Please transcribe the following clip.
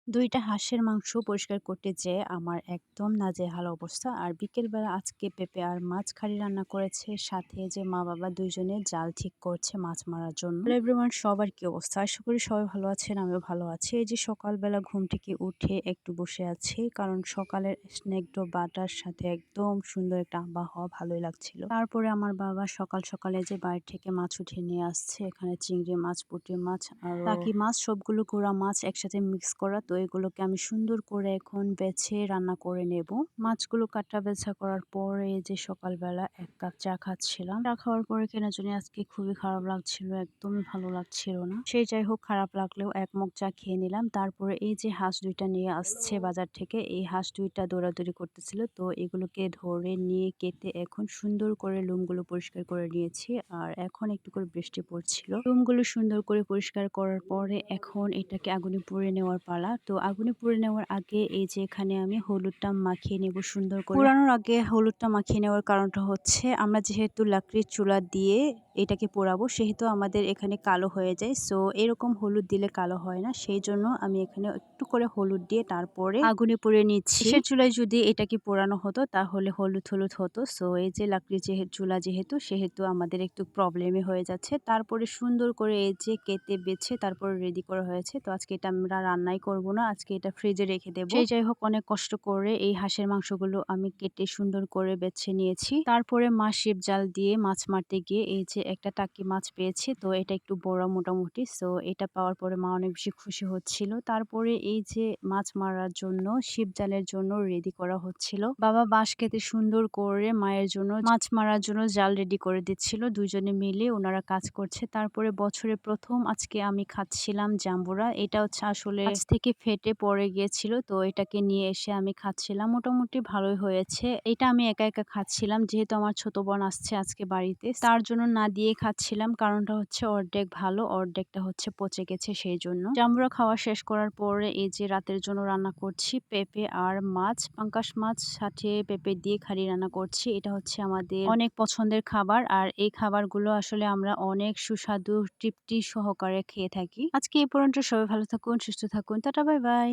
২ টা হাঁসের মাংস পরিষ্কার করতে যেয়ে আমার একদম নাজেহাল অবস্থা। আর বিকেলবেলা আজকে পেঁপে আর মাছ কারি রান্না করেছে। সাথে যে মা-বাবা ২ জনে জাল ঠিক করছে মাছ মারার জন্য। হ্যালো এভরিওয়ান, সবার কি অবস্থা? আশা করি সবাই ভালো আছেন, আমিও ভালো আছি। এই যে সকালবেলা ঘুম থেকে উঠে একটু বসে আছি। কারণ সকালের স্নিগ্ধ বাতার সাথে একদম সুন্দর একটা আবহাওয়া ভালোই লাগছিল। তারপরে আমার বাবা সকাল সকালে যে বাইরে থেকে মাছ উঠিয়ে নিয়ে আসছে। এখানে চিংড়ি মাছ, পুঁটি মাছ আর টাকি মাছ, সবগুলো গুঁড়া মাছ একসাথে মিক্স করা। তো এগুলোকে আমি সুন্দর করে এখন বেছে রান্না করে নেব। মাছগুলো কাটা বেছা করার পরে এই যে সকালবেলা ১ কাপ চা খাচ্ছিলাম। চা খাওয়ার পরে কেন জানি আজকে খুবই খারাপ লাগছিল, একদমই ভালো লাগছিল না। সেই যাই হোক, খারাপ লাগলেও ১ মগ চা খেয়ে নিলাম। তারপরে এই যে হাঁস ২ টা নিয়ে আসছে বাজার থেকে, এই হাঁস ২ টা দৌড়াদৌড়ি করতেছিল। তো এগুলোকে ধরে নিয়ে কেটে এখন সুন্দর করে লোমগুলো পরিষ্কার করে নিয়েছি। আর এখন একটু করে বৃষ্টি পড়ছিল। লোমগুলো সুন্দর করে পরিষ্কার করার পরে এখন এটাকে আগুনে পুড়ে নেওয়ার পালা। তো আগুনে পুড়ে নেওয়ার আগে এই যে এখানে আমি হলুদটা মাখিয়ে নেব সুন্দর করে। পোড়ানোর আগে হলুদটা মাখিয়ে নেওয়ার কারণটা হচ্ছে, আমরা যেহেতু লাকড়ির চুলা দিয়ে এটাকে পোড়াবো সেহেতু আমাদের এখানে কালো হয়ে যায়। সো এরকম হলুদ দিলে কালো হয় না। সেই জন্য আমি এখানে একটু করে হলুদ দিয়ে তারপরে আগুনে পুড়ে নিচ্ছি। কিসের চুলায় যদি এটাকে পোড়ানো হতো তাহলে হলুদ হলুদ হতো। সো এই যে লাকড়ির চুলা সেহেতু আমাদের একটু প্রবলেমই হয়ে যাচ্ছে। তারপরে সুন্দর করে এই যে কেটে বেছে তারপরে রেডি করা হয়েছে। তো আজকে এটা আমরা রান্নাই করব না, আজকে এটা ফ্রিজে রেখে দেব। সেই যাই হোক, অনেক কষ্ট করে এই হাঁসের মাংসগুলো আমি কেটে সুন্দর করে বেছে নিয়েছি। তারপরে মা শিপ জাল দিয়ে মাছ মারতে গিয়ে এই যে একটা টাকি মাছ পেয়েছি। তো এটা একটু বড় মোটামুটি। সো এটা পাওয়ার পরে মা অনেক বেশি খুশি হচ্ছিল। তারপরে এই যে মাছ মারার জন্য শিপ জালের জন্য রেডি করা হচ্ছিল। বাবা বাঁশ কেটে সুন্দর করে মায়ের জন্য মাছ মারার জন্য জাল রেডি করে দিচ্ছিল। ২ জনে মিলে ওনারা কাজ করছে। তারপরে বছরে ১ম আজকে আমি খাচ্ছিলাম জাম্বুরা। এটা হচ্ছে আসলে গাছ থেকে ফেটে পড়ে গিয়েছিল। তো এটাকে নিয়ে এসে আমি খাচ্ছিলাম। মোটামুটি ভালোই হয়েছে। এটা আমি একা একা খাচ্ছিলাম যেহেতু আমার ছোট বোন আসছে আজকে বাড়িতে। তার জন্য না দিয়ে খাচ্ছিলাম। কারণটা হচ্ছে অর্ধেক ভালো, অর্ধেকটা হচ্ছে পচে গেছে সেই জন্য। জাম্বুরা খাওয়া শেষ করার পরে এই যে রাতের জন্য রান্না করছি পেঁপে আর মাছ, পাঙ্গাস মাছ সাথে পেঁপে দিয়ে কারি রান্না করছি। এটা হচ্ছে আমাদের অনেক পছন্দের খাবার। আর এই খাবারগুলো আসলে আমরা অনেক সুস্বাদু তৃপ্তি সহকারে খেয়ে থাকি। আজকে এই পর্যন্ত, সবাই ভালো থাকুন, সুস্থ থাকুন। Tata, bye bye.